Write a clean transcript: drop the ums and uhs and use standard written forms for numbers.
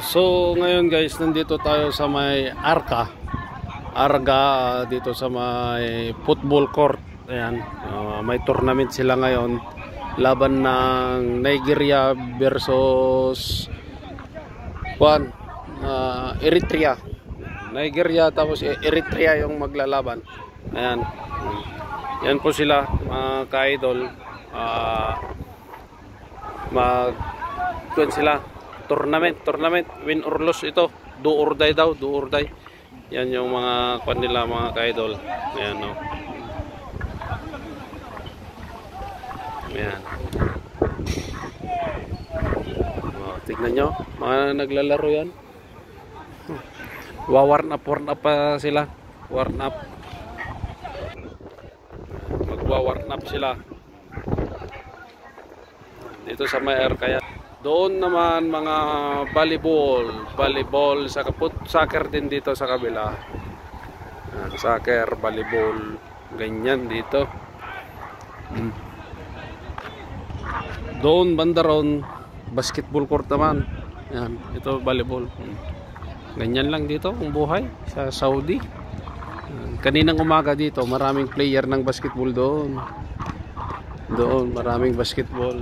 So ngayon guys, nandito tayo sa may Arga dito sa may football court. Ayan, may tournament sila ngayon, laban ng Nigeria versus Eritrea. Nigeria tapos Eritrea yung maglalaban. Ayan, yan po sila mga ka-idol. Sila tournament win or lose, ito do or die daw, do or die. Yan yung mga kanila mga ka-idol. Ayan, no. Ayan. Tignan nyo, mga naglalaro yan. Warm up pa sila. Warm up. Magwa-warm up sila dito sa may Arga. Doon naman mga volleyball, soccer din dito sa kabila. Soccer, volleyball, ganyan dito. Doon banda ron, basketball court naman. Yan, ito volleyball. Ganyan lang dito ang buhay sa Saudi. Kaninang umaga dito, maraming player ng basketball doon. Doon maraming basketball.